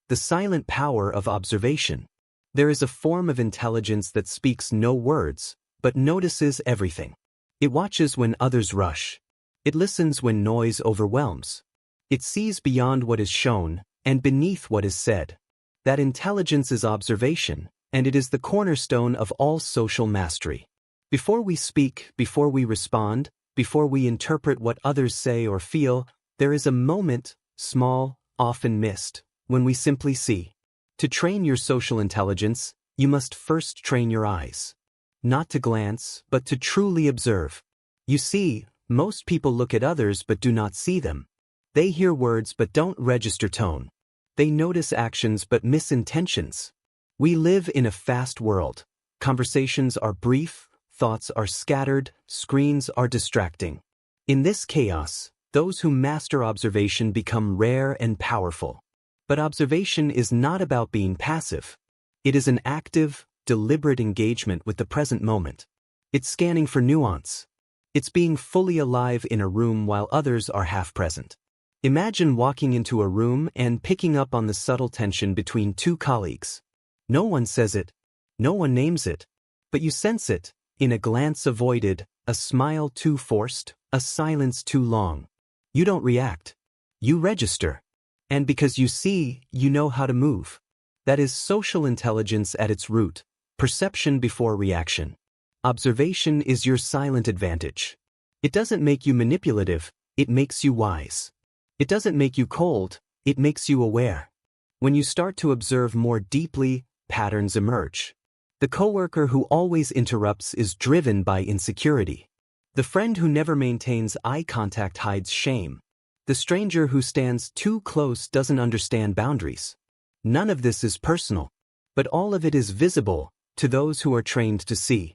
the silent power of observation. There is a form of intelligence that speaks no words, but notices everything. It watches when others rush. It listens when noise overwhelms. It sees beyond what is shown, and beneath what is said. That intelligence is observation, and it is the cornerstone of all social mastery. Before we speak, before we respond, before we interpret what others say or feel, there is a moment, small, often missed, when we simply see. To train your social intelligence, you must first train your eyes. Not to glance, but to truly observe. You see, most people look at others but do not see them. They hear words but don't register tone. They notice actions but miss intentions. We live in a fast world. Conversations are brief, thoughts are scattered, screens are distracting. In this chaos, those who master observation become rare and powerful. But observation is not about being passive. It is an active, deliberate engagement with the present moment. It's scanning for nuance. It's being fully alive in a room while others are half present. Imagine walking into a room and picking up on the subtle tension between two colleagues. No one says it, no one names it, but you sense it, in a glance avoided, a smile too forced, a silence too long. You don't react. You register. And because you see, you know how to move. That is social intelligence at its root, perception before reaction. Observation is your silent advantage. It doesn't make you manipulative, it makes you wise. It doesn't make you cold, it makes you aware. When you start to observe more deeply, patterns emerge. The coworker who always interrupts is driven by insecurity. The friend who never maintains eye contact hides shame. The stranger who stands too close doesn't understand boundaries. None of this is personal, but all of it is visible to those who are trained to see.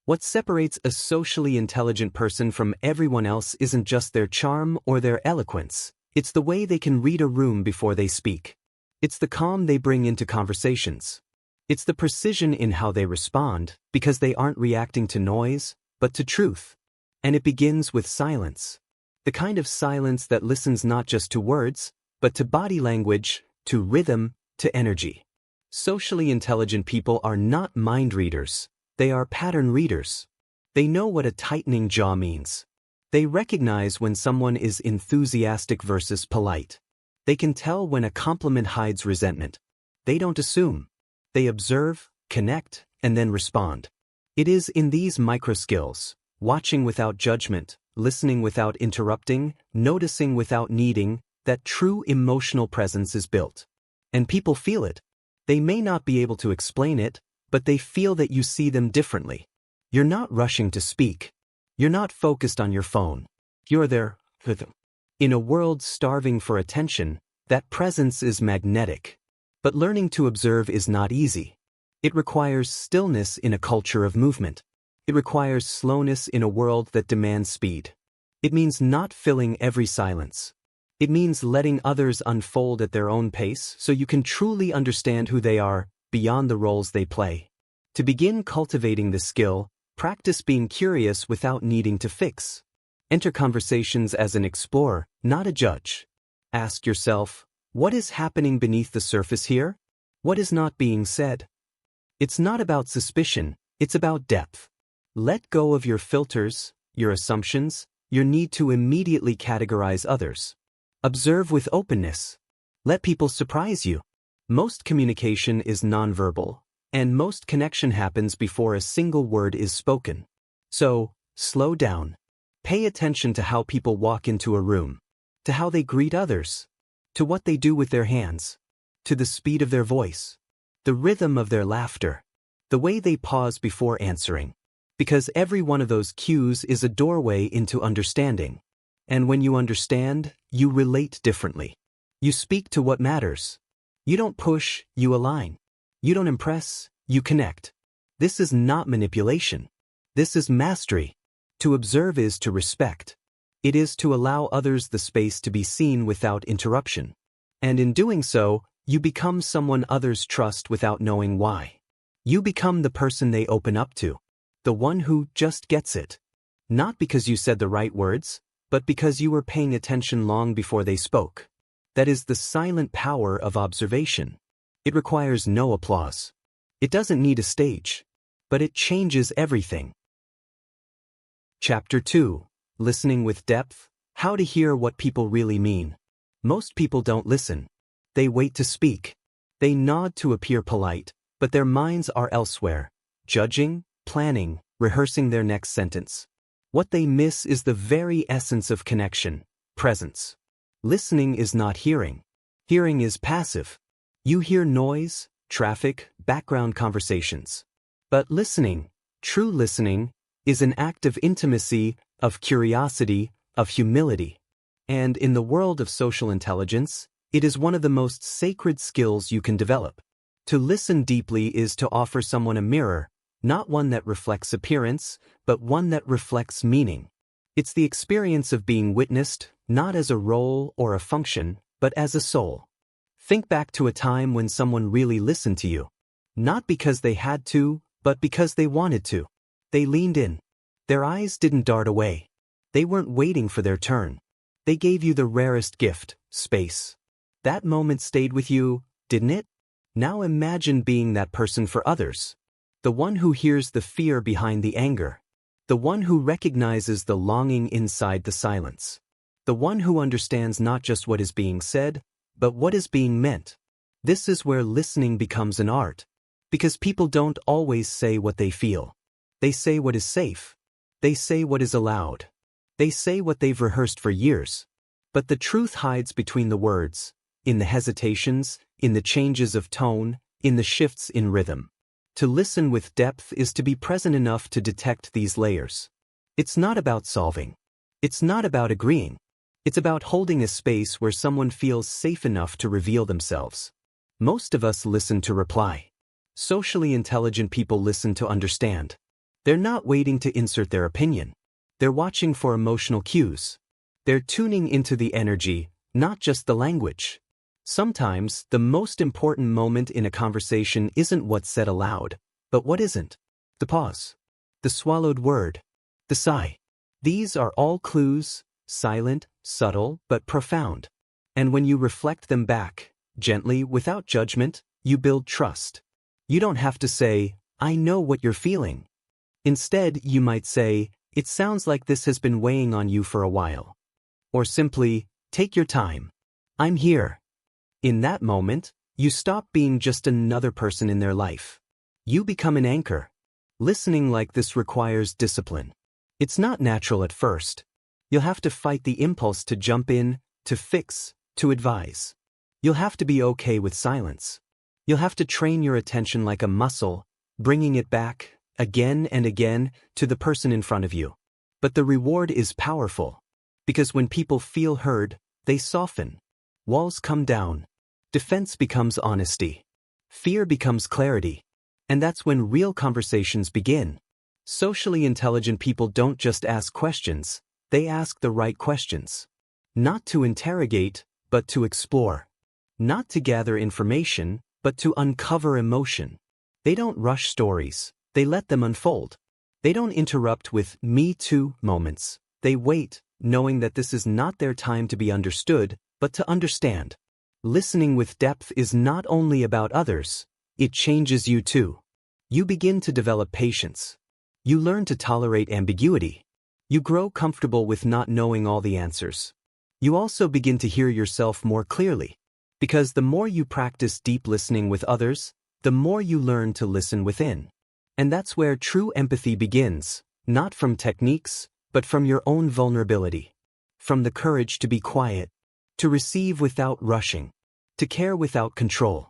What separates a socially intelligent person from everyone else isn't just their charm or their eloquence. It's the way they can read a room before they speak. It's the calm they bring into conversations. It's the precision in how they respond, because they aren't reacting to noise, but to truth. And it begins with silence. The kind of silence that listens not just to words, but to body language, to rhythm, to energy. Socially intelligent people are not mind readers. They are pattern readers. They know what a tightening jaw means. They recognize when someone is enthusiastic versus polite. They can tell when a compliment hides resentment. They don't assume. They observe, connect, and then respond. It is in these micro skills, watching without judgment, listening without interrupting, noticing without needing, that true emotional presence is built. And people feel it. They may not be able to explain it, but they feel that you see them differently. You're not rushing to speak. You're not focused on your phone. You're there with them. In a world starving for attention, that presence is magnetic. But learning to observe is not easy. It requires stillness in a culture of movement. It requires slowness in a world that demands speed. It means not filling every silence. It means letting others unfold at their own pace so you can truly understand who they are, beyond the roles they play. To begin cultivating this skill, practice being curious without needing to fix. Enter conversations as an explorer, not a judge. Ask yourself, what is happening beneath the surface here? What is not being said? It's not about suspicion, it's about depth. Let go of your filters, your assumptions, your need to immediately categorize others. Observe with openness. Let people surprise you. Most communication is nonverbal, and most connection happens before a single word is spoken. So, slow down. Pay attention to how people walk into a room, to how they greet others, to what they do with their hands, to the speed of their voice, the rhythm of their laughter, the way they pause before answering. Because every one of those cues is a doorway into understanding. And when you understand, you relate differently. You speak to what matters. You don't push, you align. You don't impress, you connect. This is not manipulation. This is mastery. To observe is to respect. It is to allow others the space to be seen without interruption. And in doing so, you become someone others trust without knowing why. You become the person they open up to. The one who just gets it. Not because you said the right words, but because you were paying attention long before they spoke. That is the silent power of observation. It requires no applause. It doesn't need a stage. But it changes everything. Chapter 2. Listening with Depth. How to hear what people really mean. Most people don't listen. They wait to speak. They nod to appear polite, but their minds are elsewhere, judging, planning, rehearsing their next sentence. What they miss is the very essence of connection, presence. Listening is not hearing. Hearing is passive. You hear noise, traffic, background conversations. But listening, true listening, is an act of intimacy, of curiosity, of humility. And in the world of social intelligence, it is one of the most sacred skills you can develop. To listen deeply is to offer someone a mirror, not one that reflects appearance, but one that reflects meaning. It's the experience of being witnessed, not as a role or a function, but as a soul. Think back to a time when someone really listened to you. Not because they had to, but because they wanted to. They leaned in. Their eyes didn't dart away. They weren't waiting for their turn. They gave you the rarest gift, space. That moment stayed with you, didn't it? Now imagine being that person for others. The one who hears the fear behind the anger. The one who recognizes the longing inside the silence. The one who understands not just what is being said, but what is being meant. This is where listening becomes an art. Because people don't always say what they feel. They say what is safe. They say what is allowed. They say what they've rehearsed for years. But the truth hides between the words, in the hesitations, in the changes of tone, in the shifts in rhythm. To listen with depth is to be present enough to detect these layers. It's not about solving. It's not about agreeing. It's about holding a space where someone feels safe enough to reveal themselves. Most of us listen to reply. Socially intelligent people listen to understand. They're not waiting to insert their opinion. They're watching for emotional cues. They're tuning into the energy, not just the language. Sometimes, the most important moment in a conversation isn't what's said aloud, but what isn't. The pause. The swallowed word. The sigh. These are all clues, silent, subtle, but profound. And when you reflect them back, gently, without judgment, you build trust. You don't have to say, "I know what you're feeling." Instead, you might say, "It sounds like this has been weighing on you for a while." Or simply, "Take your time. I'm here." In that moment, you stop being just another person in their life. You become an anchor. Listening like this requires discipline. It's not natural at first. You'll have to fight the impulse to jump in, to fix, to advise. You'll have to be okay with silence. You'll have to train your attention like a muscle, bringing it back, again and again, to the person in front of you. But the reward is powerful. Because when people feel heard, they soften. Walls come down. Defense becomes honesty. Fear becomes clarity. And that's when real conversations begin. Socially intelligent people don't just ask questions, they ask the right questions. Not to interrogate, but to explore. Not to gather information, but to uncover emotion. They don't rush stories, they let them unfold. They don't interrupt with "me too" moments. They wait, knowing that this is not their time to be understood, but to understand. Listening with depth is not only about others, it changes you too. You begin to develop patience. You learn to tolerate ambiguity. You grow comfortable with not knowing all the answers. You also begin to hear yourself more clearly. Because the more you practice deep listening with others, the more you learn to listen within. And that's where true empathy begins, not from techniques, but from your own vulnerability. From the courage to be quiet, to receive without rushing, to care without control.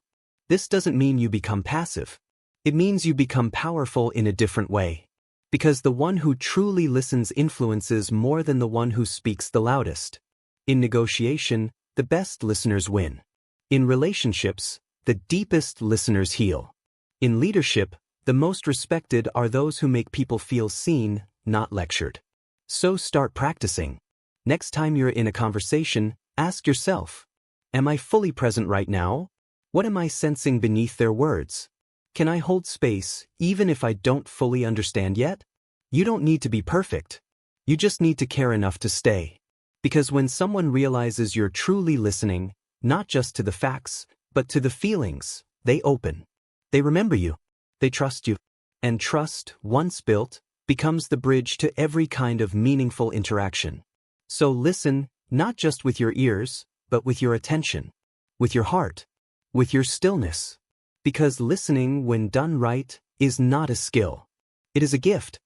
This doesn't mean you become passive. It means you become powerful in a different way. Because the one who truly listens influences more than the one who speaks the loudest. In negotiation, the best listeners win. In relationships, the deepest listeners heal. In leadership, the most respected are those who make people feel seen, not lectured. So start practicing. Next time you're in a conversation, ask yourself, am I fully present right now? What am I sensing beneath their words? Can I hold space, even if I don't fully understand yet? You don't need to be perfect. You just need to care enough to stay. Because when someone realizes you're truly listening, not just to the facts, but to the feelings. They open. They remember you. They trust you. And trust, once built, becomes the bridge to every kind of meaningful interaction. So listen, not just with your ears, but with your attention, with your heart, with your stillness. Because listening, when done right, is not a skill. It is a gift.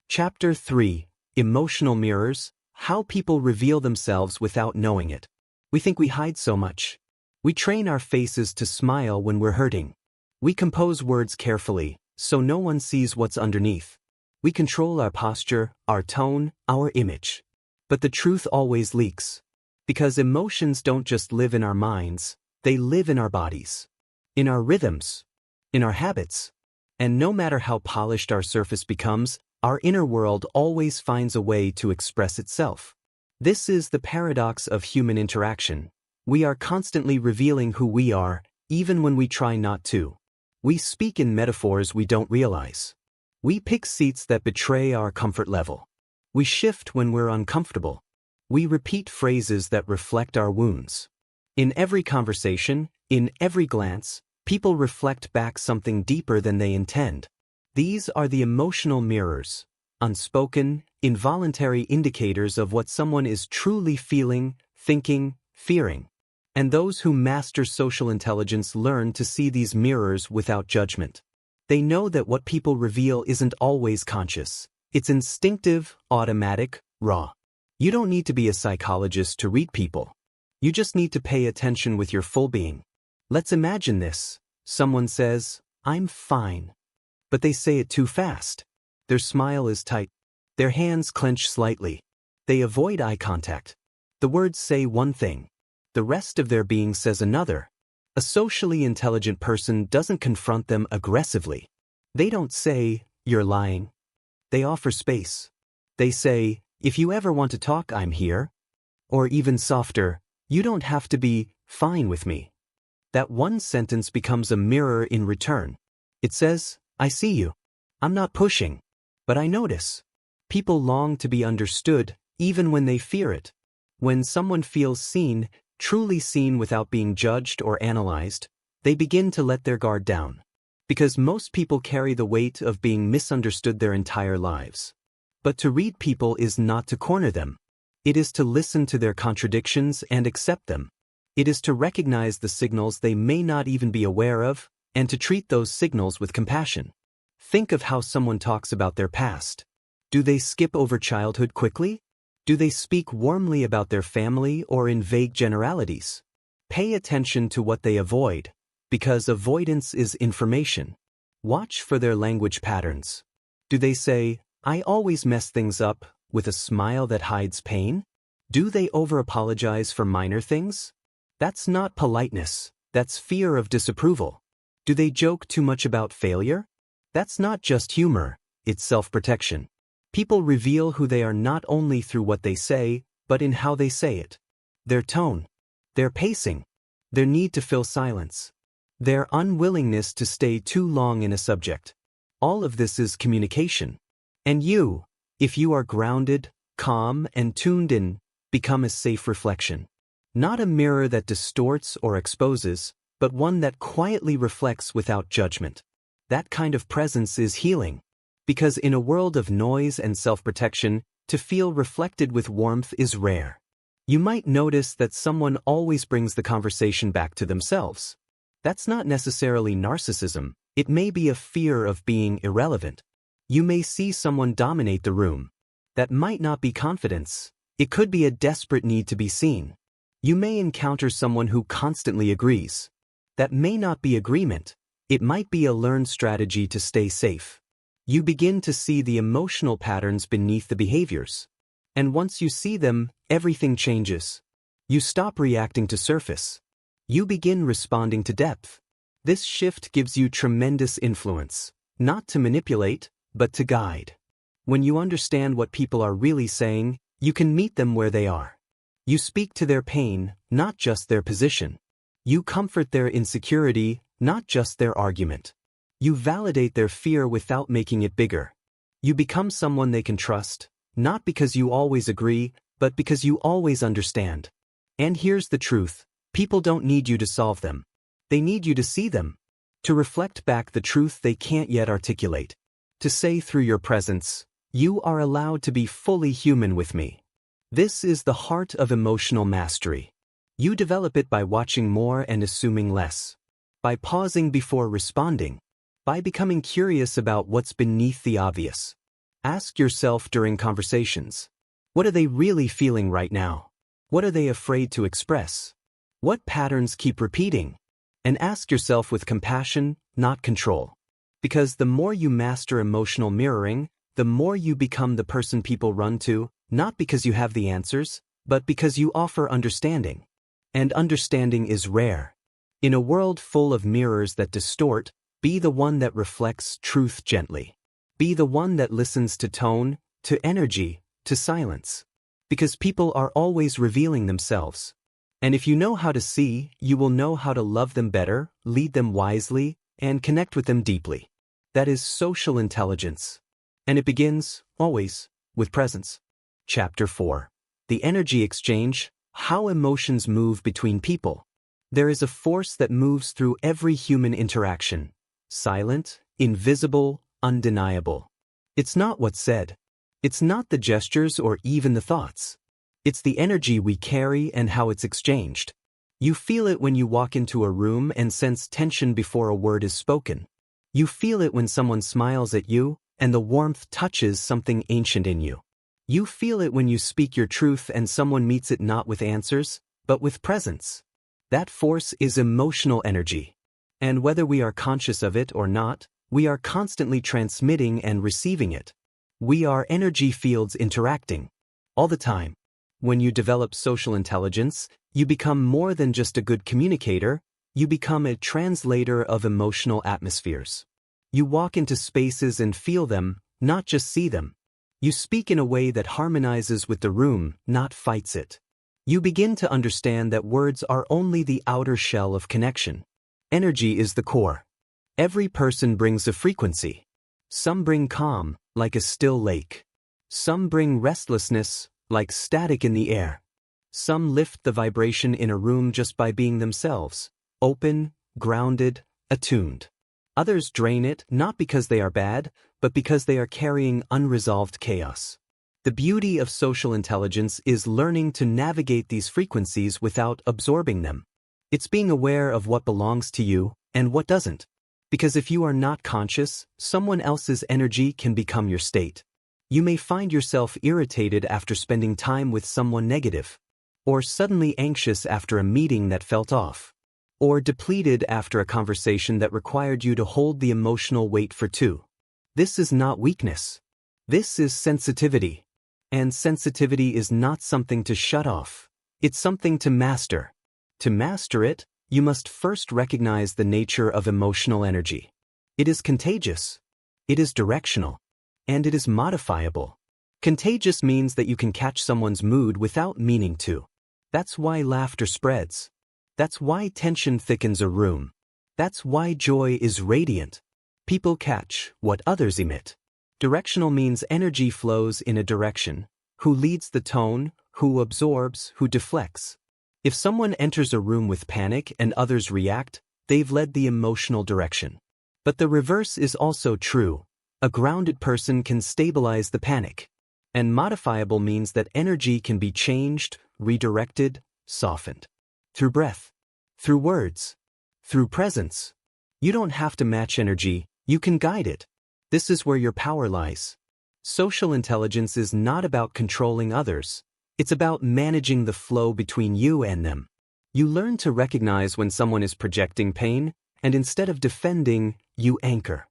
Chapter 3: Emotional Mirrors: How People Reveal Themselves Without Knowing It. We think we hide so much. We train our faces to smile when we're hurting. We compose words carefully, so no one sees what's underneath. We control our posture, our tone, our image. But the truth always leaks. Because emotions don't just live in our minds, they live in our bodies, in our rhythms, in our habits. And no matter how polished our surface becomes, our inner world always finds a way to express itself. This is the paradox of human interaction. We are constantly revealing who we are, even when we try not to. We speak in metaphors we don't realize. We pick seats that betray our comfort level. We shift when we're uncomfortable. We repeat phrases that reflect our wounds. In every conversation, in every glance, people reflect back something deeper than they intend. These are the emotional mirrors, unspoken, involuntary indicators of what someone is truly feeling, thinking, fearing. And those who master social intelligence learn to see these mirrors without judgment. They know that what people reveal isn't always conscious. It's instinctive, automatic, raw. You don't need to be a psychologist to read people. You just need to pay attention with your full being. Let's imagine this. Someone says, "I'm fine." But they say it too fast. Their smile is tight. Their hands clench slightly. They avoid eye contact. The words say one thing. The rest of their being says another. A socially intelligent person doesn't confront them aggressively. They don't say, "You're lying." They offer space. They say, "If you ever want to talk, I'm here." Or even softer, "You don't have to be fine with me." That one sentence becomes a mirror in return. It says, "I see you. I'm not pushing, but I notice." People long to be understood, even when they fear it. When someone feels seen, truly seen without being judged or analyzed, they begin to let their guard down. Because most people carry the weight of being misunderstood their entire lives. But to read people is not to corner them. It is to listen to their contradictions and accept them. It is to recognize the signals they may not even be aware of, and to treat those signals with compassion. Think of how someone talks about their past. Do they skip over childhood quickly? Do they speak warmly about their family or in vague generalities? Pay attention to what they avoid, because avoidance is information. Watch for their language patterns. Do they say, "I always mess things up," with a smile that hides pain? Do they over-apologize for minor things? That's not politeness, that's fear of disapproval. Do they joke too much about failure? That's not just humor, it's self-protection. People reveal who they are not only through what they say, but in how they say it. Their tone, their pacing, their need to fill silence, their unwillingness to stay too long in a subject. All of this is communication. And you, if you are grounded, calm, and tuned in, become a safe reflection. Not a mirror that distorts or exposes, but one that quietly reflects without judgment. That kind of presence is healing. Because in a world of noise and self-protection, to feel reflected with warmth is rare. You might notice that someone always brings the conversation back to themselves. That's not necessarily narcissism, it may be a fear of being irrelevant. You may see someone dominate the room. That might not be confidence, it could be a desperate need to be seen. You may encounter someone who constantly agrees. That may not be agreement, it might be a learned strategy to stay safe. You begin to see the emotional patterns beneath the behaviors. And once you see them, everything changes. You stop reacting to surface. You begin responding to depth. This shift gives you tremendous influence, not to manipulate, but to guide. When you understand what people are really saying, you can meet them where they are. You speak to their pain, not just their position. You comfort their insecurity, not just their argument. You validate their fear without making it bigger. You become someone they can trust, not because you always agree, but because you always understand. And here's the truth, People don't need you to solve them. They need you to see them. To reflect back the truth they can't yet articulate. To say through your presence, "You are allowed to be fully human with me." This is the heart of emotional mastery. You develop it by watching more and assuming less. By pausing before responding. By becoming curious about what's beneath the obvious. Ask yourself during conversations, what are they really feeling right now? What are they afraid to express? What patterns keep repeating? And ask yourself with compassion, not control. Because the more you master emotional mirroring, the more you become the person people run to, not because you have the answers, but because you offer understanding. And understanding is rare. In a world full of mirrors that distort, be the one that reflects truth gently. Be the one that listens to tone, to energy, to silence. Because people are always revealing themselves. And if you know how to see, you will know how to love them better, lead them wisely, and connect with them deeply. That is social intelligence. And it begins, always, with presence. Chapter 4. The Energy Exchange, How Emotions Move Between People. There is a force that moves through every human interaction. Silent, invisible, undeniable. It's not what's said. It's not the gestures or even the thoughts. It's the energy we carry and how it's exchanged. You feel it when you walk into a room and sense tension before a word is spoken. You feel it when someone smiles at you and the warmth touches something ancient in you. You feel it when you speak your truth and someone meets it not with answers, but with presence. That force is emotional energy. And whether we are conscious of it or not, we are constantly transmitting and receiving it. We are energy fields interacting. All the time. When you develop social intelligence, you become more than just a good communicator, you become a translator of emotional atmospheres. You walk into spaces and feel them, not just see them. You speak in a way that harmonizes with the room, not fights it. You begin to understand that words are only the outer shell of connection. Energy is the core. Every person brings a frequency. Some bring calm, like a still lake. Some bring restlessness, like static in the air. Some lift the vibration in a room just by being themselves, open, grounded, attuned. Others drain it not because they are bad, but because they are carrying unresolved chaos. The beauty of social intelligence is learning to navigate these frequencies without absorbing them. It's being aware of what belongs to you and what doesn't. Because if you are not conscious, someone else's energy can become your state. You may find yourself irritated after spending time with someone negative, or suddenly anxious after a meeting that felt off, or depleted after a conversation that required you to hold the emotional weight for two. This is not weakness. This is sensitivity. And sensitivity is not something to shut off. It's something to master. To master it, you must first recognize the nature of emotional energy. It is contagious. It is directional. And it is modifiable. Contagious means that you can catch someone's mood without meaning to. That's why laughter spreads. That's why tension thickens a room. That's why joy is radiant. People catch what others emit. Directional means energy flows in a direction. Who leads the tone, who absorbs, who deflects. If someone enters a room with panic and others react, they've led the emotional direction. But the reverse is also true. A grounded person can stabilize the panic. And modifiable means that energy can be changed, redirected, softened. Through breath. Through words. Through presence. You don't have to match energy, you can guide it. This is where your power lies. Social intelligence is not about controlling others. It's about managing the flow between you and them. You learn to recognize when someone is projecting pain, and instead of defending, you anchor.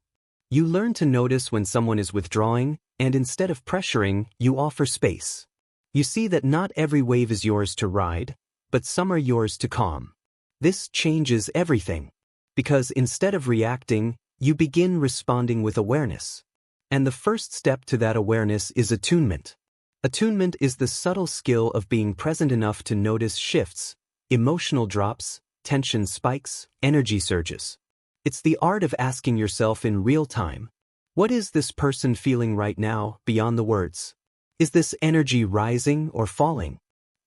You learn to notice when someone is withdrawing, and instead of pressuring, you offer space. You see that not every wave is yours to ride, but some are yours to calm. This changes everything. Because instead of reacting, you begin responding with awareness. And the first step to that awareness is attunement. Attunement is the subtle skill of being present enough to notice shifts, emotional drops, tension spikes, energy surges. It's the art of asking yourself in real time, what is this person feeling right now beyond the words? Is this energy rising or falling?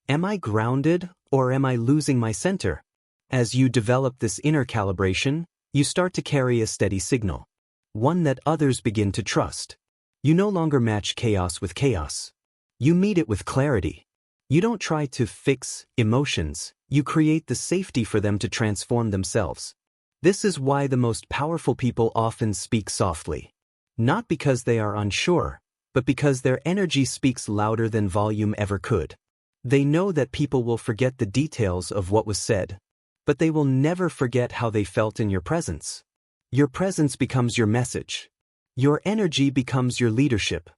Am I grounded or am I losing my center? As you develop this inner calibration, you start to carry a steady signal, one that others begin to trust. You no longer match chaos with chaos. You meet it with clarity. You don't try to fix emotions, you create the safety for them to transform themselves. This is why the most powerful people often speak softly. Not because they are unsure, but because their energy speaks louder than volume ever could. They know that people will forget the details of what was said, but they will never forget how they felt in your presence. Your presence becomes your message. Your energy becomes your leadership.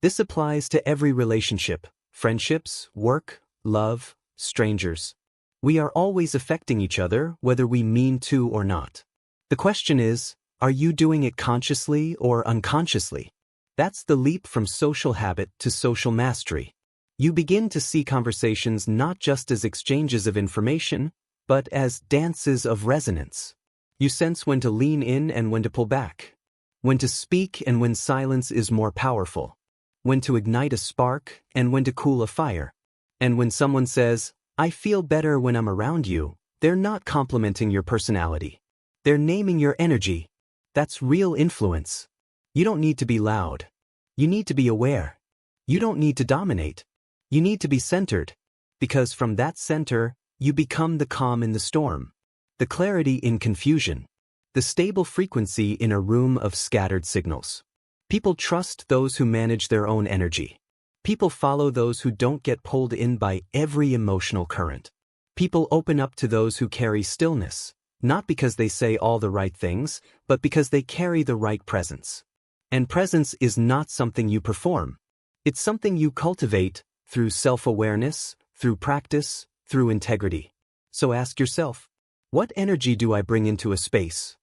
This applies to every relationship, friendships, work, love, strangers. We are always affecting each other, whether we mean to or not. The question is, are you doing it consciously or unconsciously? That's the leap from social habit to social mastery. You begin to see conversations not just as exchanges of information, but as dances of resonance. You sense when to lean in and when to pull back, when to speak and when silence is more powerful, when to ignite a spark and when to cool a fire. And when someone says, "I feel better when I'm around you," they're not complimenting your personality. They're naming your energy. That's real influence. You don't need to be loud. You need to be aware. You don't need to dominate. You need to be centered. Because from that center, you become the calm in the storm, the clarity in confusion, the stable frequency in a room of scattered signals. People trust those who manage their own energy. People follow those who don't get pulled in by every emotional current. People open up to those who carry stillness, not because they say all the right things, but because they carry the right presence. And presence is not something you perform. It's something you cultivate through self-awareness, through practice, through integrity. So ask yourself, what energy do I bring into a space?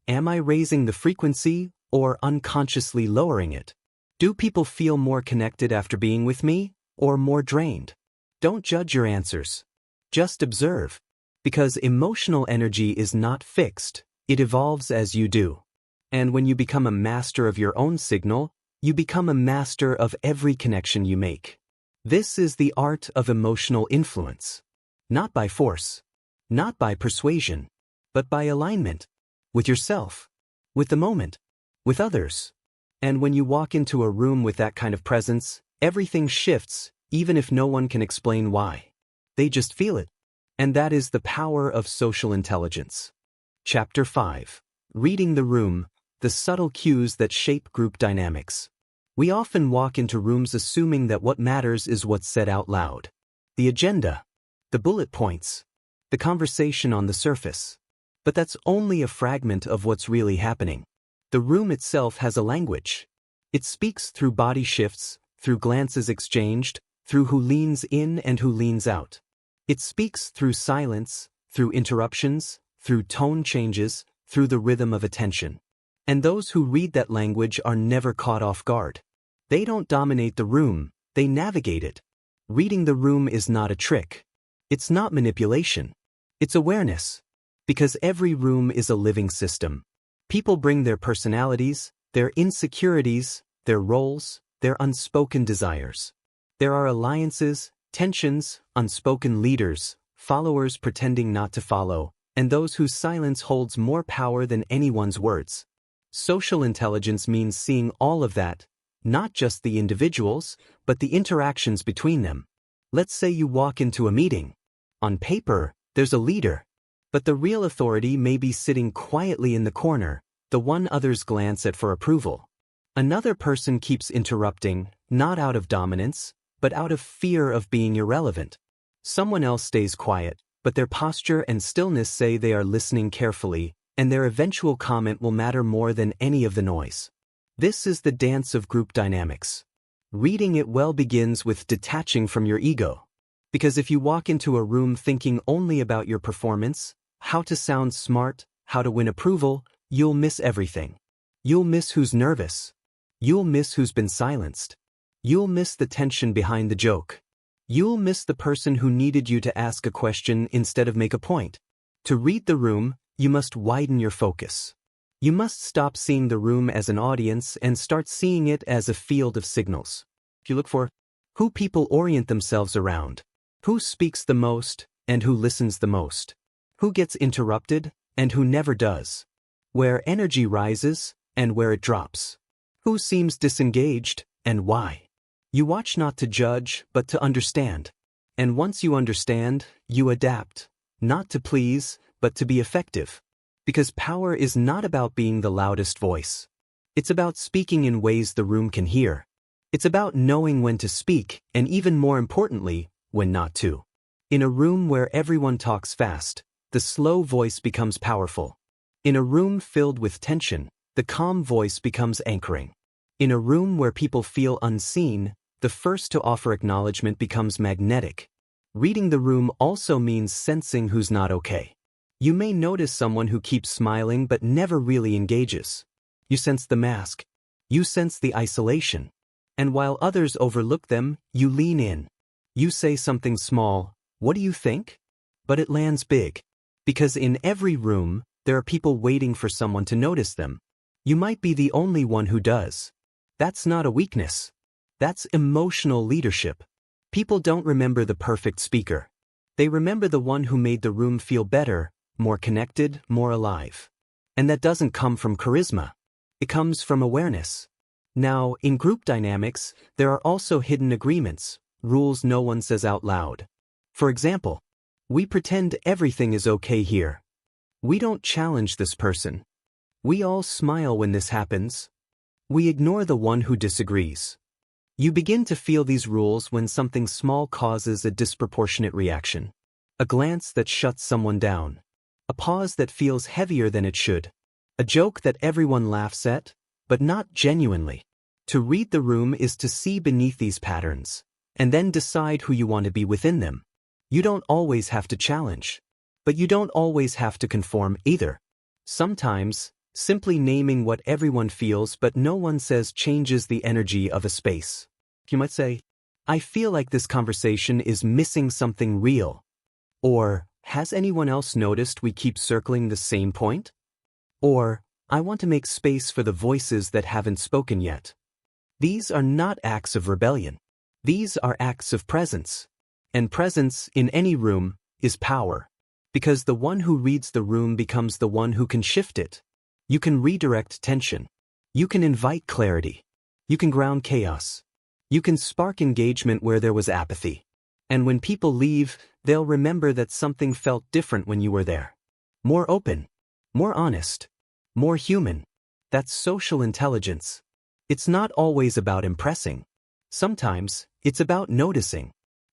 Am I raising the frequency or unconsciously lowering it? Do people feel more connected after being with me, or more drained? Don't judge your answers. Just observe. Because emotional energy is not fixed, it evolves as you do. And when you become a master of your own signal, you become a master of every connection you make. This is the art of emotional influence. Not by force, not by persuasion, but by alignment. With yourself, with the moment, with others. And when you walk into a room with that kind of presence, everything shifts, even if no one can explain why. They just feel it. And that is the power of social intelligence. Chapter 5. Reading the Room, the Subtle Cues That Shape Group Dynamics. We often walk into rooms assuming that what matters is what's said out loud. The agenda, the bullet points, the conversation on the surface. But that's only a fragment of what's really happening. The room itself has a language. It speaks through body shifts, through glances exchanged, through who leans in and who leans out. It speaks through silence, through interruptions, through tone changes, through the rhythm of attention. And those who read that language are never caught off guard. They don't dominate the room, they navigate it. Reading the room is not a trick. It's not manipulation. It's awareness. Because every room is a living system. People bring their personalities, their insecurities, their roles, their unspoken desires. There are alliances, tensions, unspoken leaders, followers pretending not to follow, and those whose silence holds more power than anyone's words. Social intelligence means seeing all of that, not just the individuals, but the interactions between them. Let's say you walk into a meeting. On paper, there's a leader. But the real authority may be sitting quietly in the corner, the one others glance at for approval. Another person keeps interrupting, not out of dominance, but out of fear of being irrelevant. Someone else stays quiet, but their posture and stillness say they are listening carefully, and their eventual comment will matter more than any of the noise. This is the dance of group dynamics. Reading it well begins with detaching from your ego. Because if you walk into a room thinking only about your performance, how to sound smart, how to win approval, you'll miss everything. You'll miss who's nervous. You'll miss who's been silenced. You'll miss the tension behind the joke. You'll miss the person who needed you to ask a question instead of make a point. To read the room, you must widen your focus. You must stop seeing the room as an audience and start seeing it as a field of signals. You look for who people orient themselves around, who speaks the most, and who listens the most. Who gets interrupted, and who never does? Where energy rises, and where it drops? Who seems disengaged, and why? You watch not to judge, but to understand. And once you understand, you adapt, not to please, but to be effective. Because power is not about being the loudest voice. It's about speaking in ways the room can hear. It's about knowing when to speak, and even more importantly, when not to. In a room where everyone talks fast, the slow voice becomes powerful. In a room filled with tension, the calm voice becomes anchoring. In a room where people feel unseen, the first to offer acknowledgement becomes magnetic. Reading the room also means sensing who's not okay. You may notice someone who keeps smiling but never really engages. You sense the mask. You sense the isolation. And while others overlook them, you lean in. You say something small, "What do you think?" But it lands big. Because in every room, there are people waiting for someone to notice them. You might be the only one who does. That's not a weakness. That's emotional leadership. People don't remember the perfect speaker. They remember the one who made the room feel better, more connected, more alive. And that doesn't come from charisma. It comes from awareness. Now, in group dynamics, there are also hidden agreements, rules no one says out loud. For example, we pretend everything is okay here. We don't challenge this person. We all smile when this happens. We ignore the one who disagrees. You begin to feel these rules when something small causes a disproportionate reaction. A glance that shuts someone down. A pause that feels heavier than it should. A joke that everyone laughs at, but not genuinely. To read the room is to see beneath these patterns, and then decide who you want to be within them. You don't always have to challenge, but you don't always have to conform either. Sometimes, simply naming what everyone feels but no one says changes the energy of a space. You might say, "I feel like this conversation is missing something real." Or, "Has anyone else noticed we keep circling the same point?" Or, "I want to make space for the voices that haven't spoken yet." These are not acts of rebellion. These are acts of presence. And presence, in any room, is power. Because the one who reads the room becomes the one who can shift it. You can redirect tension. You can invite clarity. You can ground chaos. You can spark engagement where there was apathy. And when people leave, they'll remember that something felt different when you were there. More open. More honest. More human. That's social intelligence. It's not always about impressing. Sometimes, it's about noticing.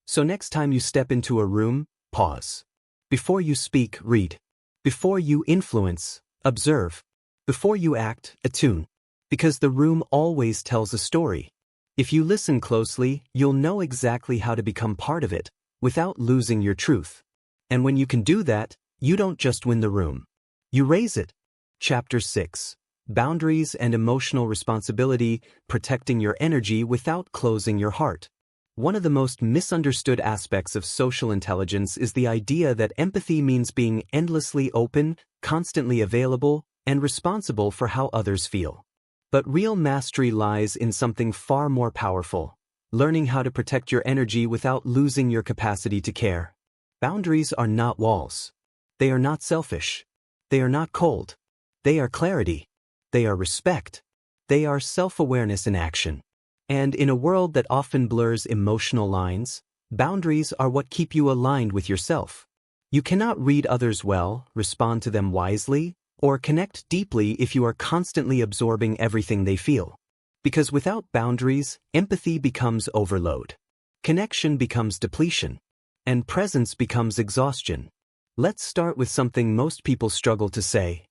So next time you step into a room, pause. Before you speak, read. Before you influence, observe. Before you act, attune. Because the room always tells a story. If you listen closely, you'll know exactly how to become part of it, without losing your truth. And when you can do that, you don't just win the room. You raise it. Chapter 6. Boundaries and Emotional Responsibility, Protecting Your Energy Without Closing Your Heart. One of the most misunderstood aspects of social intelligence is the idea that empathy means being endlessly open, constantly available, and responsible for how others feel. But real mastery lies in something far more powerful: learning how to protect your energy without losing your capacity to care. Boundaries are not walls. They are not selfish. They are not cold. They are clarity. They are respect. They are self-awareness in action. And in a world that often blurs emotional lines, boundaries are what keep you aligned with yourself. You cannot read others well, respond to them wisely, or connect deeply if you are constantly absorbing everything they feel. Because without boundaries, empathy becomes overload. Connection becomes depletion. And presence becomes exhaustion. Let's start with something most people struggle to say.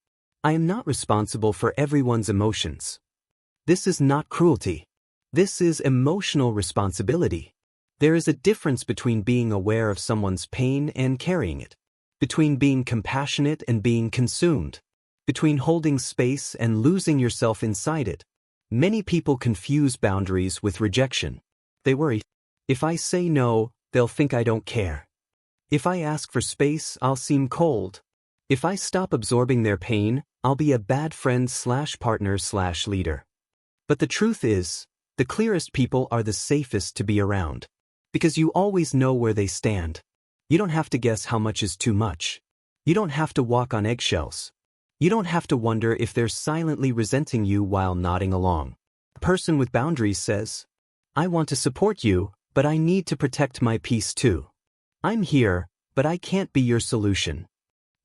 I am not responsible for everyone's emotions. This is not cruelty. This is emotional responsibility. There is a difference between being aware of someone's pain and carrying it. Between being compassionate and being consumed. Between holding space and losing yourself inside it. Many people confuse boundaries with rejection. They worry, if I say no, they'll think I don't care. If I ask for space, I'll seem cold. If I stop absorbing their pain, I'll be a bad friend/partner/leader. But the truth is, the clearest people are the safest to be around. Because you always know where they stand. You don't have to guess how much is too much. You don't have to walk on eggshells. You don't have to wonder if they're silently resenting you while nodding along. A person with boundaries says, I want to support you, but I need to protect my peace too. I'm here, but I can't be your solution.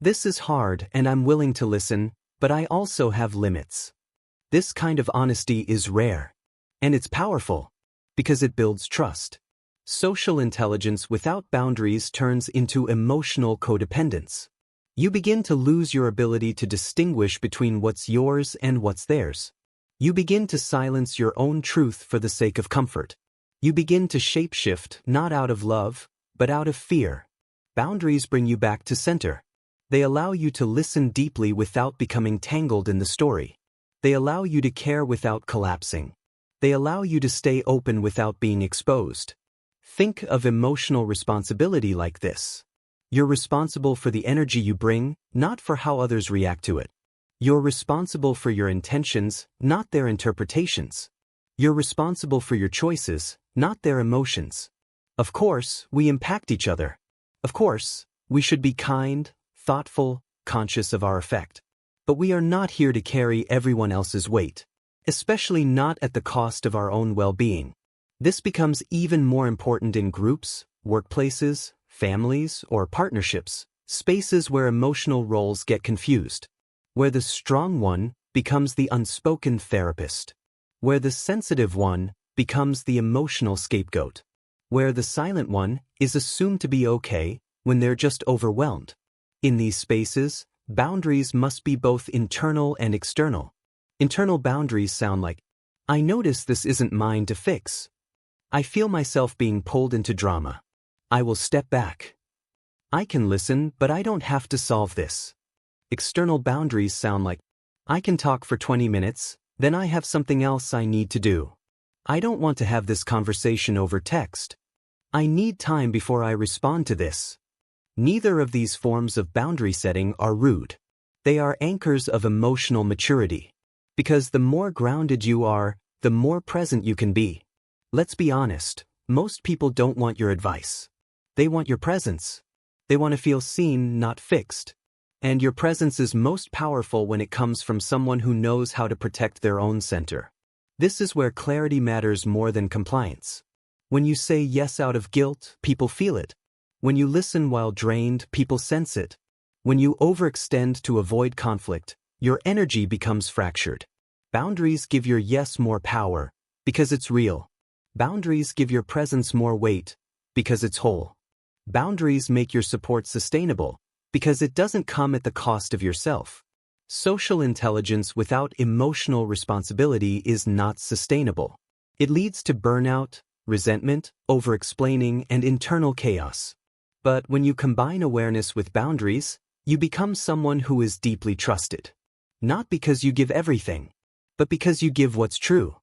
This is hard and I'm willing to listen, but I also have limits. This kind of honesty is rare. And it's powerful, because it builds trust. Social intelligence without boundaries turns into emotional codependence. You begin to lose your ability to distinguish between what's yours and what's theirs. You begin to silence your own truth for the sake of comfort. You begin to shapeshift not out of love, but out of fear. Boundaries bring you back to center. They allow you to listen deeply without becoming tangled in the story. They allow you to care without collapsing. They allow you to stay open without being exposed. Think of emotional responsibility like this. You're responsible for the energy you bring, not for how others react to it. You're responsible for your intentions, not their interpretations. You're responsible for your choices, not their emotions. Of course, we impact each other. Of course, we should be kind, thoughtful, conscious of our effect. But we are not here to carry everyone else's weight, especially not at the cost of our own well-being. This becomes even more important in groups, workplaces, families, or partnerships, spaces where emotional roles get confused, where the strong one becomes the unspoken therapist, where the sensitive one becomes the emotional scapegoat, where the silent one is assumed to be okay when they're just overwhelmed. In these spaces, boundaries must be both internal and external. Internal boundaries sound like, I notice this isn't mine to fix. I feel myself being pulled into drama. I will step back. I can listen, but I don't have to solve this. External boundaries sound like, I can talk for 20 minutes, then I have something else I need to do. I don't want to have this conversation over text. I need time before I respond to this. Neither of these forms of boundary setting are rude. They are anchors of emotional maturity. Because the more grounded you are, the more present you can be. Let's be honest, most people don't want your advice. They want your presence. They want to feel seen, not fixed. And your presence is most powerful when it comes from someone who knows how to protect their own center. This is where clarity matters more than compliance. When you say yes out of guilt, people feel it. When you listen while drained, people sense it. When you overextend to avoid conflict, your energy becomes fractured. Boundaries give your yes more power, because it's real. Boundaries give your presence more weight, because it's whole. Boundaries make your support sustainable, because it doesn't come at the cost of yourself. Social intelligence without emotional responsibility is not sustainable. It leads to burnout, resentment, over-explaining, and internal chaos. But when you combine awareness with boundaries, you become someone who is deeply trusted. Not because you give everything, but because you give what's true.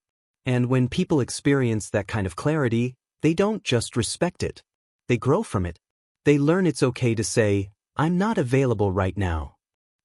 And when people experience that kind of clarity, they don't just respect it. They grow from it. They learn it's okay to say, I'm not available right now.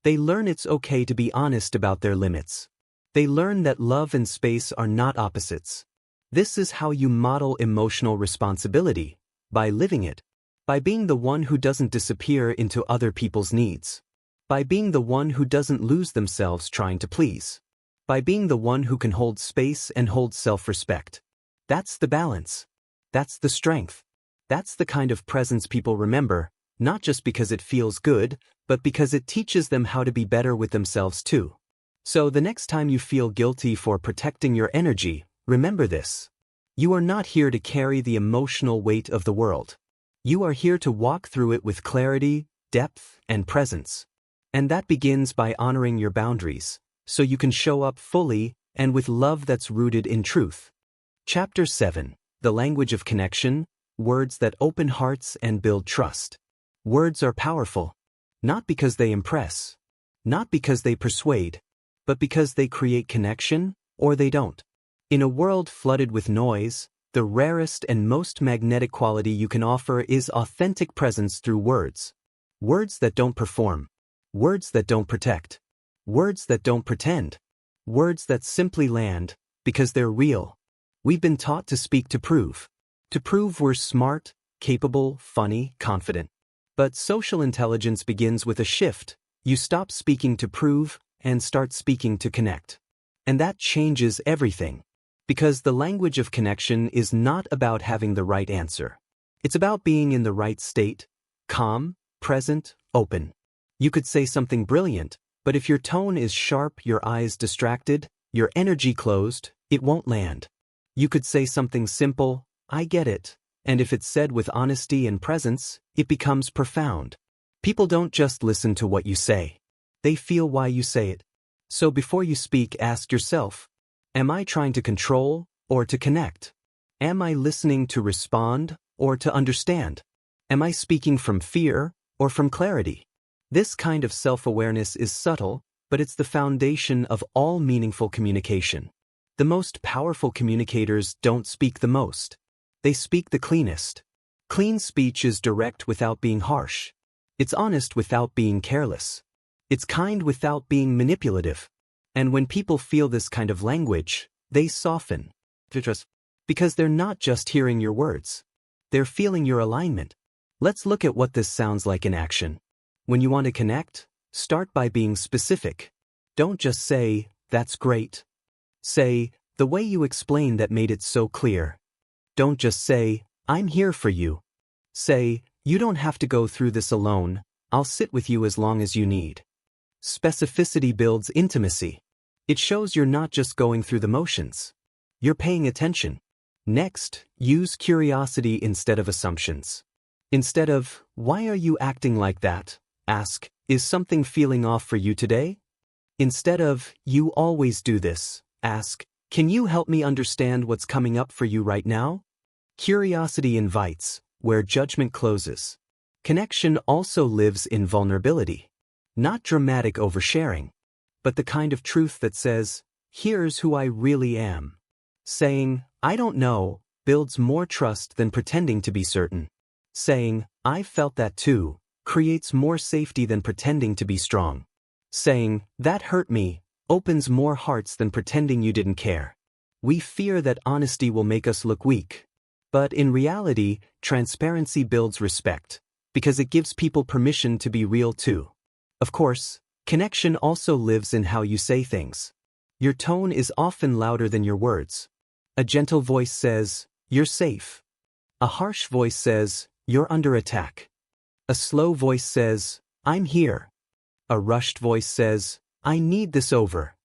They learn it's okay to be honest about their limits. They learn that love and space are not opposites. This is how you model emotional responsibility, by living it. By being the one who doesn't disappear into other people's needs. By being the one who doesn't lose themselves trying to please. By being the one who can hold space and hold self-respect. That's the balance. That's the strength. That's the kind of presence people remember, not just because it feels good, but because it teaches them how to be better with themselves too. So the next time you feel guilty for protecting your energy, remember this. You are not here to carry the emotional weight of the world. You are here to walk through it with clarity, depth, and presence. And that begins by honoring your boundaries, so you can show up fully and with love that's rooted in truth. Chapter 7. The Language of Connection, Words that Open Hearts and Build Trust. Words are powerful, not because they impress, not because they persuade, but because they create connection, or they don't. In a world flooded with noise, the rarest and most magnetic quality you can offer is authentic presence through words. Words that don't perform. Words that don't protect. Words that don't pretend. Words that simply land, because they're real. We've been taught to speak to prove. To prove we're smart, capable, funny, confident. But social intelligence begins with a shift. You stop speaking to prove and start speaking to connect. And that changes everything. Because the language of connection is not about having the right answer. It's about being in the right state, calm, present, open. You could say something brilliant, but if your tone is sharp, your eyes distracted, your energy closed, it won't land. You could say something simple, I get it, and if it's said with honesty and presence, it becomes profound. People don't just listen to what you say. They feel why you say it. So before you speak, ask yourself, am I trying to control or to connect? Am I listening to respond or to understand? Am I speaking from fear or from clarity? This kind of self-awareness is subtle, but it's the foundation of all meaningful communication. The most powerful communicators don't speak the most. They speak the cleanest. Clean speech is direct without being harsh. It's honest without being careless. It's kind without being manipulative. And when people feel this kind of language, they soften. Because they're not just hearing your words. They're feeling your alignment. Let's look at what this sounds like in action. When you want to connect, start by being specific. Don't just say, that's great. Say, the way you explained that made it so clear. Don't just say, I'm here for you. Say, you don't have to go through this alone. I'll sit with you as long as you need. Specificity builds intimacy. It shows you're not just going through the motions. You're paying attention. Next, use curiosity instead of assumptions. Instead of, why are you acting like that? Ask, is something feeling off for you today? Instead of, you always do this, ask, can you help me understand what's coming up for you right now? Curiosity invites, where judgment closes. Connection also lives in vulnerability. Not dramatic oversharing, but the kind of truth that says, here's who I really am. Saying, I don't know, builds more trust than pretending to be certain. Saying, I felt that too, creates more safety than pretending to be strong. Saying, that hurt me, opens more hearts than pretending you didn't care. We fear that honesty will make us look weak. But in reality, transparency builds respect, because it gives people permission to be real too. Of course, connection also lives in how you say things. Your tone is often louder than your words. A gentle voice says, you're safe. A harsh voice says, you're under attack. A slow voice says, I'm here. A rushed voice says, I need this over.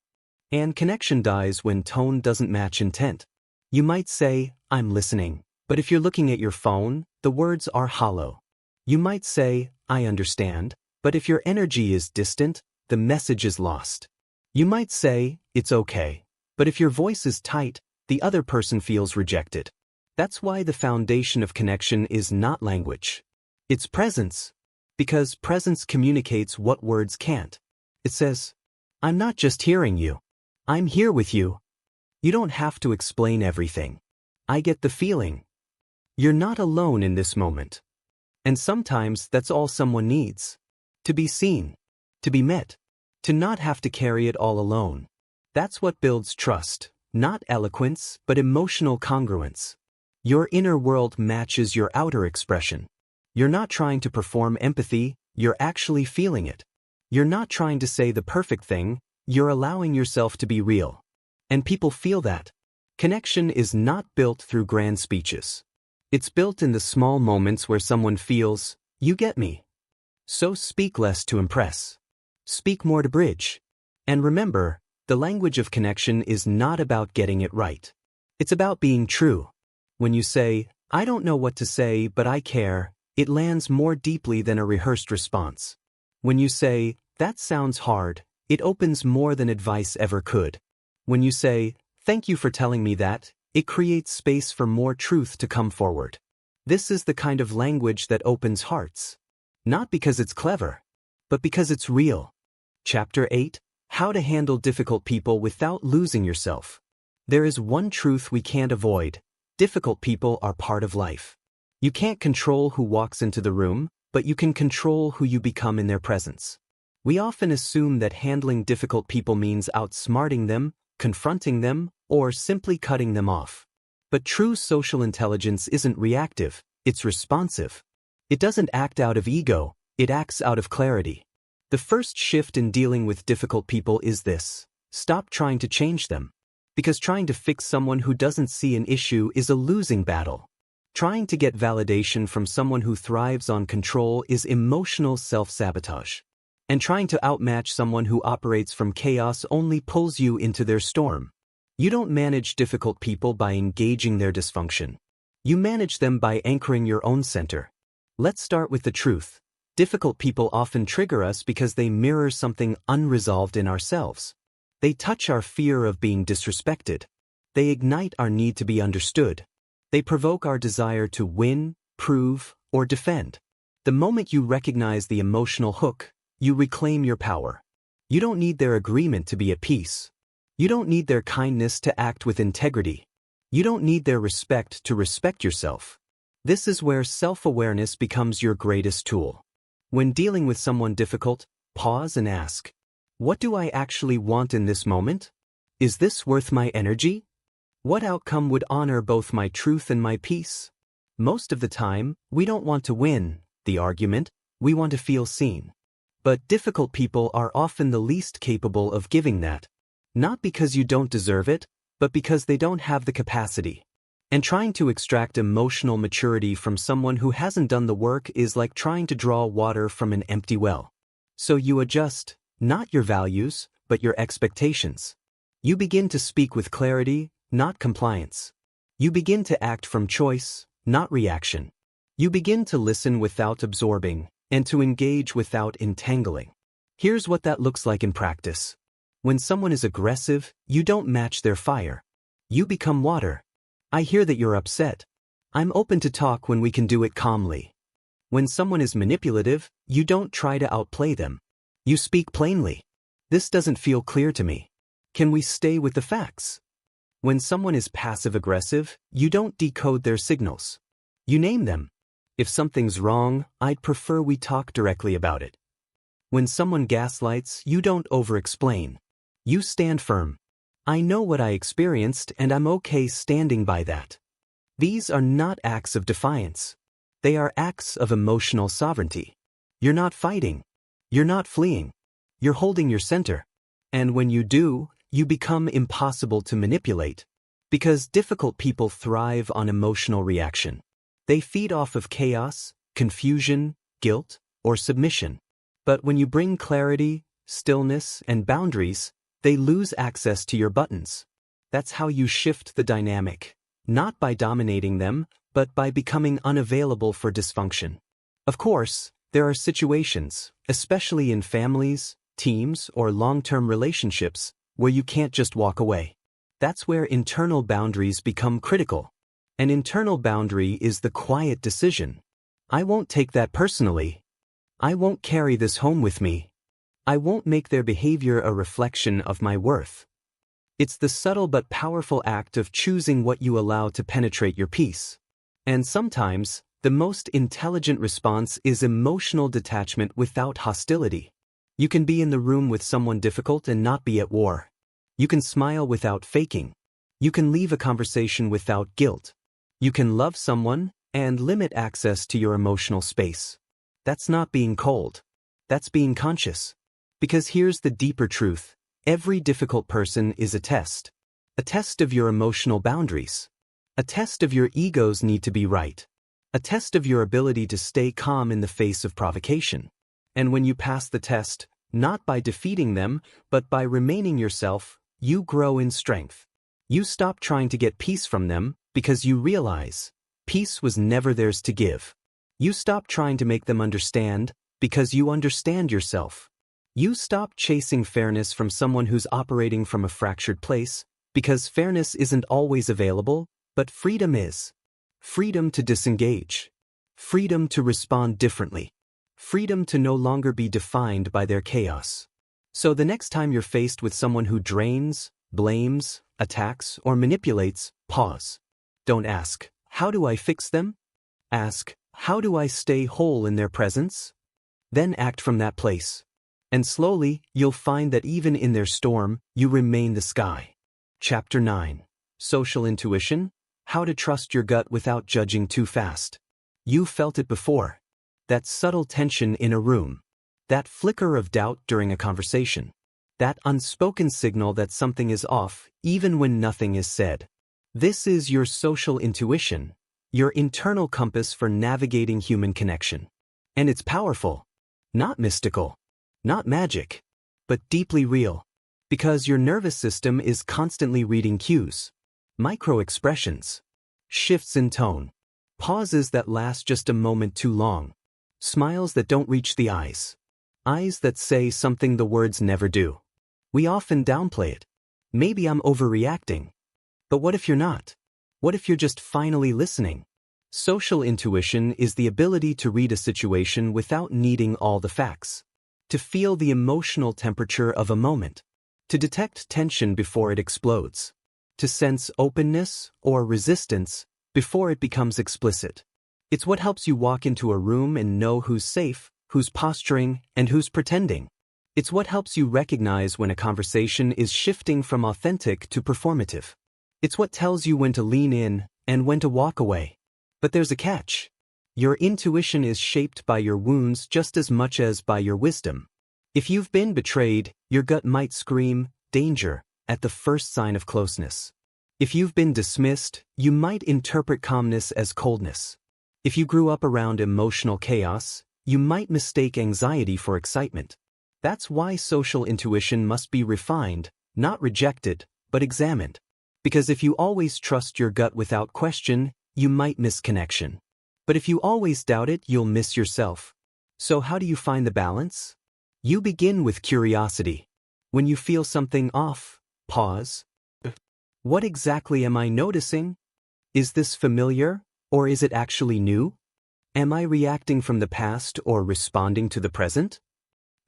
And connection dies when tone doesn't match intent. You might say, I'm listening, but if you're looking at your phone, the words are hollow. You might say, I understand, but if your energy is distant, the message is lost. You might say, it's okay, but if your voice is tight, the other person feels rejected. That's why the foundation of connection is not language. It's presence. Because presence communicates what words can't. It says, I'm not just hearing you. I'm here with you. You don't have to explain everything. I get the feeling. You're not alone in this moment. And sometimes that's all someone needs. To be seen. To be met. To not have to carry it all alone. That's what builds trust. Not eloquence, but emotional congruence. Your inner world matches your outer expression. You're not trying to perform empathy, you're actually feeling it. You're not trying to say the perfect thing, you're allowing yourself to be real. And people feel that. Connection is not built through grand speeches. It's built in the small moments where someone feels, you get me. So speak less to impress. Speak more to bridge. And remember, the language of connection is not about getting it right. It's about being true. When you say, I don't know what to say, but I care, it lands more deeply than a rehearsed response. When you say, that sounds hard, it opens more than advice ever could. When you say, thank you for telling me that, it creates space for more truth to come forward. This is the kind of language that opens hearts. Not because it's clever, but because it's real. Chapter 8, How to Handle Difficult People Without Losing Yourself. There is one truth we can't avoid. Difficult people are part of life. You can't control who walks into the room, but you can control who you become in their presence. We often assume that handling difficult people means outsmarting them, confronting them, or simply cutting them off. But true social intelligence isn't reactive, it's responsive. It doesn't act out of ego, it acts out of clarity. The first shift in dealing with difficult people is this: stop trying to change them. Because trying to fix someone who doesn't see an issue is a losing battle. Trying to get validation from someone who thrives on control is emotional self-sabotage. And trying to outmatch someone who operates from chaos only pulls you into their storm. You don't manage difficult people by engaging their dysfunction. You manage them by anchoring your own center. Let's start with the truth. Difficult people often trigger us because they mirror something unresolved in ourselves. They touch our fear of being disrespected. They ignite our need to be understood. They provoke our desire to win, prove, or defend. The moment you recognize the emotional hook, you reclaim your power. You don't need their agreement to be at peace. You don't need their kindness to act with integrity. You don't need their respect to respect yourself. This is where self-awareness becomes your greatest tool. When dealing with someone difficult, pause and ask, what do I actually want in this moment? Is this worth my energy? What outcome would honor both my truth and my peace? Most of the time, we don't want to win the argument, we want to feel seen. But difficult people are often the least capable of giving that. Not because you don't deserve it, but because they don't have the capacity. And trying to extract emotional maturity from someone who hasn't done the work is like trying to draw water from an empty well. So you adjust, not your values, but your expectations. You begin to speak with clarity, not compliance. You begin to act from choice, not reaction. You begin to listen without absorbing, and to engage without entangling. Here's what that looks like in practice. When someone is aggressive, you don't match their fire. You become water. I hear that you're upset. I'm open to talk when we can do it calmly. When someone is manipulative, you don't try to outplay them. You speak plainly. This doesn't feel clear to me. Can we stay with the facts? When someone is passive-aggressive, you don't decode their signals. You name them. If something's wrong, I'd prefer we talk directly about it. When someone gaslights, you don't over-explain. You stand firm. I know what I experienced and I'm okay standing by that. These are not acts of defiance. They are acts of emotional sovereignty. You're not fighting. You're not fleeing. You're holding your center. And when you do, you become impossible to manipulate. Because difficult people thrive on emotional reaction. They feed off of chaos, confusion, guilt, or submission. But when you bring clarity, stillness, and boundaries, they lose access to your buttons. That's how you shift the dynamic. Not by dominating them, but by becoming unavailable for dysfunction. Of course, there are situations, especially in families, teams, or long-term relationships, where you can't just walk away. That's where internal boundaries become critical. An internal boundary is the quiet decision. I won't take that personally. I won't carry this home with me. I won't make their behavior a reflection of my worth. It's the subtle but powerful act of choosing what you allow to penetrate your peace. And sometimes, the most intelligent response is emotional detachment without hostility. You can be in the room with someone difficult and not be at war. You can smile without faking. You can leave a conversation without guilt. You can love someone and limit access to your emotional space. That's not being cold. That's being conscious. Because here's the deeper truth. Every difficult person is a test. A test of your emotional boundaries. A test of your ego's need to be right. A test of your ability to stay calm in the face of provocation. And when you pass the test, not by defeating them, but by remaining yourself, you grow in strength. You stop trying to get peace from them because you realize peace was never theirs to give. You stop trying to make them understand because you understand yourself. You stop chasing fairness from someone who's operating from a fractured place because fairness isn't always available, but freedom is. Freedom to disengage. Freedom to respond differently. Freedom to no longer be defined by their chaos. So the next time you're faced with someone who drains, blames, attacks, or manipulates, pause. Don't ask, how do I fix them? Ask, how do I stay whole in their presence? Then act from that place. And slowly, you'll find that even in their storm, you remain the sky. Chapter 9. Social Intuition. How to trust your gut without judging too fast. You've felt it before. that subtle tension in a room, that flicker of doubt during a conversation, that unspoken signal that something is off even when nothing is said. This is your social intuition, your internal compass for navigating human connection. And it's powerful, not mystical, not magic, but deeply real, because your nervous system is constantly reading cues, micro-expressions, shifts in tone, pauses that last just a moment too long, smiles that don't reach the eyes that say something the words never do. We often downplay it. Maybe I'm overreacting. But what if you're not? What if you're just finally listening? Social intuition is the ability to read a situation without needing all the facts, to feel the emotional temperature of a moment, to detect tension before it explodes, to sense openness or resistance before it becomes explicit. It's what helps you walk into a room and know who's safe, who's posturing, and who's pretending. It's what helps you recognize when a conversation is shifting from authentic to performative. It's what tells you when to lean in and when to walk away. But there's a catch. Your intuition is shaped by your wounds just as much as by your wisdom. If you've been betrayed, your gut might scream, danger, at the first sign of closeness. If you've been dismissed, you might interpret calmness as coldness. If you grew up around emotional chaos, you might mistake anxiety for excitement. That's why social intuition must be refined, not rejected, but examined. Because if you always trust your gut without question, you might miss connection. But if you always doubt it, you'll miss yourself. So how do you find the balance? You begin with curiosity. When you feel something off, pause. What exactly am I noticing? Is this familiar, or is it actually new? Am I reacting from the past or responding to the present?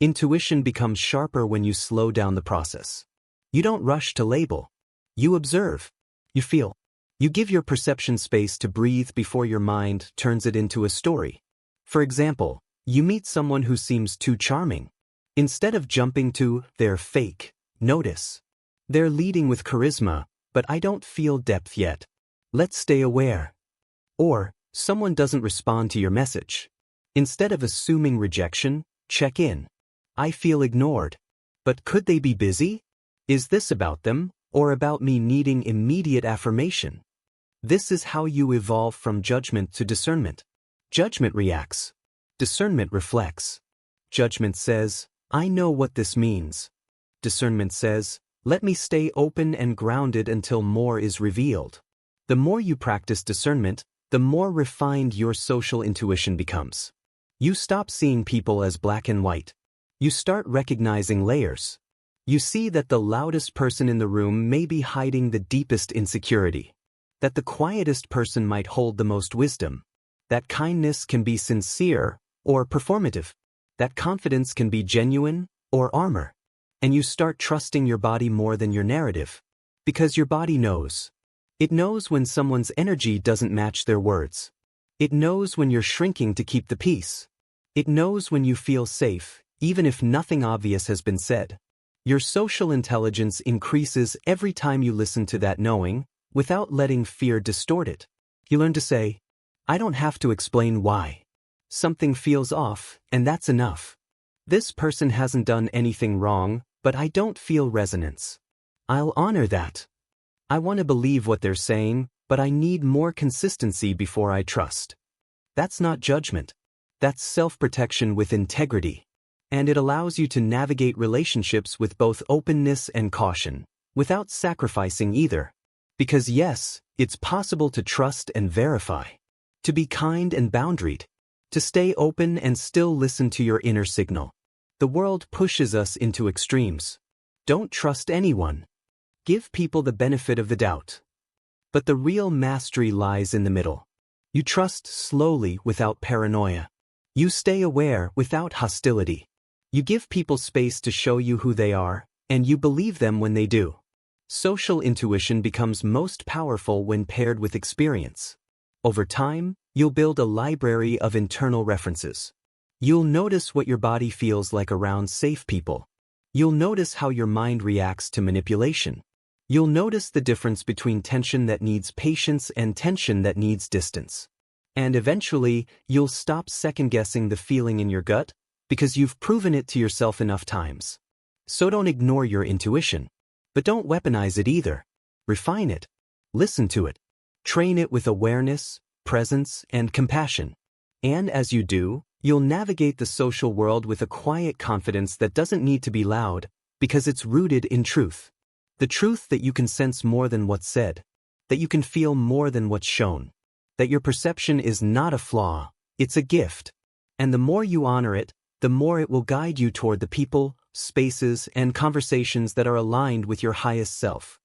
Intuition becomes sharper when you slow down the process. You don't rush to label. You observe. You feel. You give your perception space to breathe before your mind turns it into a story. For example, you meet someone who seems too charming. Instead of jumping to, they're fake, notice. They're leading with charisma, but I don't feel depth yet. Let's stay aware. Or, someone doesn't respond to your message. Instead of assuming rejection, check in. I feel ignored. But could they be busy? Is this about them, or about me needing immediate affirmation? This is how you evolve from judgment to discernment. Judgment reacts. Discernment reflects. Judgment says, I know what this means. Discernment says, let me stay open and grounded until more is revealed. The more you practice discernment, the more refined your social intuition becomes. You stop seeing people as black and white. You start recognizing layers. You see that the loudest person in the room may be hiding the deepest insecurity. That the quietest person might hold the most wisdom. That kindness can be sincere or performative. That confidence can be genuine or armor. And you start trusting your body more than your narrative. Because your body knows. It knows when someone's energy doesn't match their words. It knows when you're shrinking to keep the peace. It knows when you feel safe, even if nothing obvious has been said. Your social intelligence increases every time you listen to that knowing, without letting fear distort it. You learn to say, I don't have to explain why. Something feels off, and that's enough. This person hasn't done anything wrong, but I don't feel resonance. I'll honor that. I want to believe what they're saying, but I need more consistency before I trust. That's not judgment. That's self-protection with integrity. And it allows you to navigate relationships with both openness and caution, without sacrificing either. Because yes, it's possible to trust and verify. To be kind and boundaried. To stay open and still listen to your inner signal. The world pushes us into extremes. Don't trust anyone. Give people the benefit of the doubt. But the real mastery lies in the middle. You trust slowly without paranoia. You stay aware without hostility. You give people space to show you who they are, and you believe them when they do. Social intuition becomes most powerful when paired with experience. Over time, you'll build a library of internal references. You'll notice what your body feels like around safe people. You'll notice how your mind reacts to manipulation. You'll notice the difference between tension that needs patience and tension that needs distance. And eventually, you'll stop second-guessing the feeling in your gut because you've proven it to yourself enough times. So don't ignore your intuition. But don't weaponize it either. Refine it. Listen to it. Train it with awareness, presence, and compassion. And as you do, you'll navigate the social world with a quiet confidence that doesn't need to be loud because it's rooted in truth. The truth that you can sense more than what's said, that you can feel more than what's shown, that your perception is not a flaw, it's a gift. And the more you honor it, the more it will guide you toward the people, spaces, and conversations that are aligned with your highest self.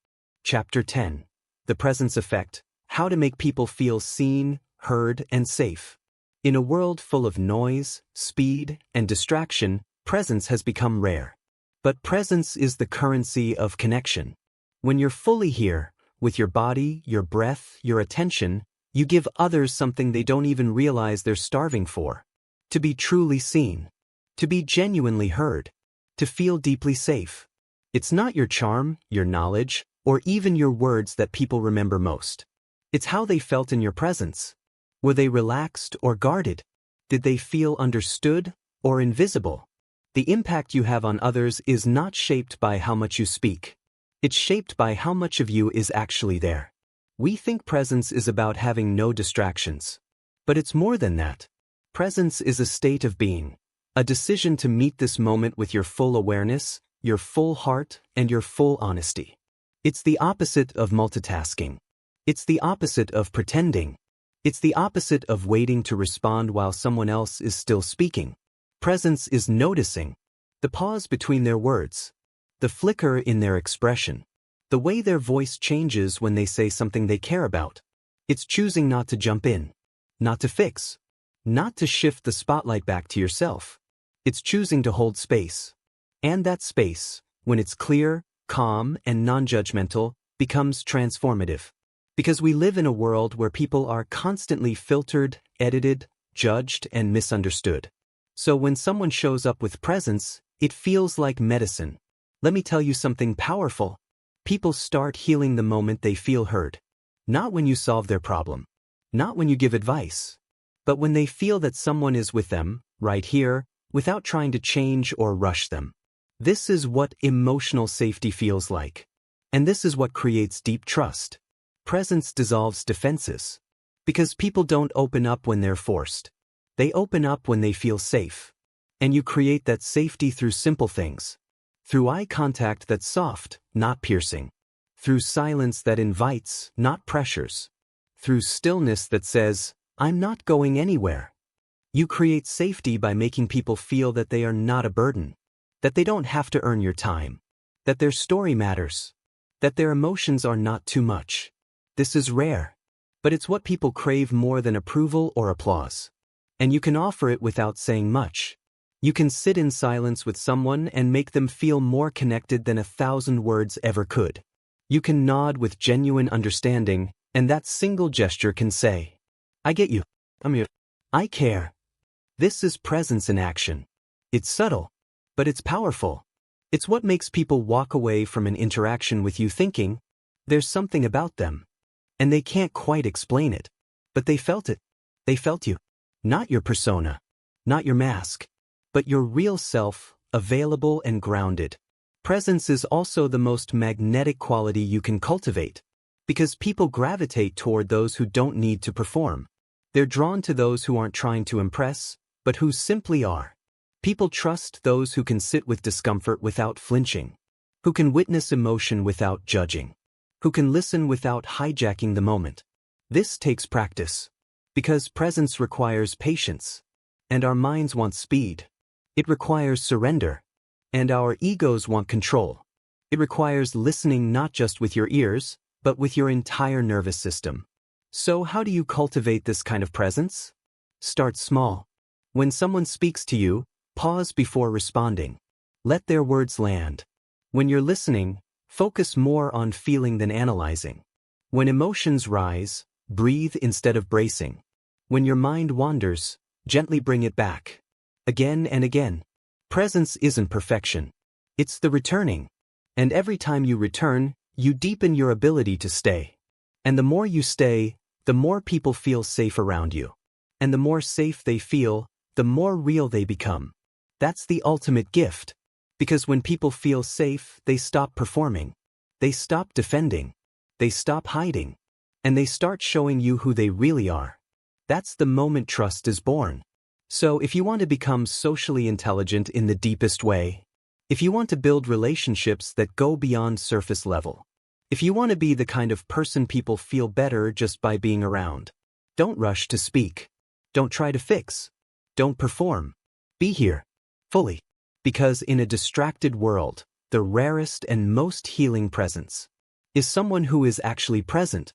Chapter 10. The Presence Effect: How to Make People Feel Seen, Heard, and Safe. In a world full of noise, speed, and distraction, presence has become rare. But presence is the currency of connection. When you're fully here, with your body, your breath, your attention, you give others something they don't even realize they're starving for. To be truly seen. To be genuinely heard. To feel deeply safe. It's not your charm, your knowledge, or even your words that people remember most. It's how they felt in your presence. Were they relaxed or guarded? Did they feel understood or invisible? The impact you have on others is not shaped by how much you speak. It's shaped by how much of you is actually there. We think presence is about having no distractions. But it's more than that. Presence is a state of being, a decision to meet this moment with your full awareness, your full heart, and your full honesty. It's the opposite of multitasking. It's the opposite of pretending. It's the opposite of waiting to respond while someone else is still speaking. Presence is noticing the pause between their words, the flicker in their expression, the way their voice changes when they say something they care about. It's choosing not to jump in, not to fix, not to shift the spotlight back to yourself. It's choosing to hold space. And that space, when it's clear, calm, and non-judgmental, becomes transformative. Because we live in a world where people are constantly filtered, edited, judged, and misunderstood. So when someone shows up with presence, it feels like medicine. Let me tell you something powerful. People start healing the moment they feel heard. Not when you solve their problem. Not when you give advice. But when they feel that someone is with them, right here, without trying to change or rush them. This is what emotional safety feels like. And this is what creates deep trust. Presence dissolves defenses. Because people don't open up when they're forced. They open up when they feel safe. And you create that safety through simple things. Through eye contact that's soft, not piercing. Through silence that invites, not pressures. Through stillness that says, I'm not going anywhere. You create safety by making people feel that they are not a burden. That they don't have to earn your time. That their story matters. That their emotions are not too much. This is rare. But it's what people crave more than approval or applause. And you can offer it without saying much. You can sit in silence with someone and make them feel more connected than 1,000 words ever could. You can nod with genuine understanding, and that single gesture can say, I get you. I'm here. I care. This is presence in action. It's subtle, but it's powerful. It's what makes people walk away from an interaction with you thinking, there's something about them. And they can't quite explain it. But they felt it. They felt you. Not your persona. Not your mask. But your real self, available and grounded. Presence is also the most magnetic quality you can cultivate. Because people gravitate toward those who don't need to perform. They're drawn to those who aren't trying to impress, but who simply are. People trust those who can sit with discomfort without flinching. Who can witness emotion without judging. Who can listen without hijacking the moment. This takes practice. Because presence requires patience. And our minds want speed. It requires surrender. And our egos want control. It requires listening not just with your ears, but with your entire nervous system. So how do you cultivate this kind of presence? Start small. When someone speaks to you, pause before responding. Let their words land. When you're listening, focus more on feeling than analyzing. When emotions rise, breathe instead of bracing. When your mind wanders, gently bring it back. Again and again. Presence isn't perfection. It's the returning. And every time you return, you deepen your ability to stay. And the more you stay, the more people feel safe around you. And the more safe they feel, the more real they become. That's the ultimate gift. Because when people feel safe, they stop performing. They stop defending. They stop hiding. And they start showing you who they really are. That's the moment trust is born. So if you want to become socially intelligent in the deepest way, if you want to build relationships that go beyond surface level, if you want to be the kind of person people feel better just by being around, don't rush to speak. Don't try to fix. Don't perform. Be here. Fully. Because in a distracted world, the rarest and most healing presence is someone who is actually present.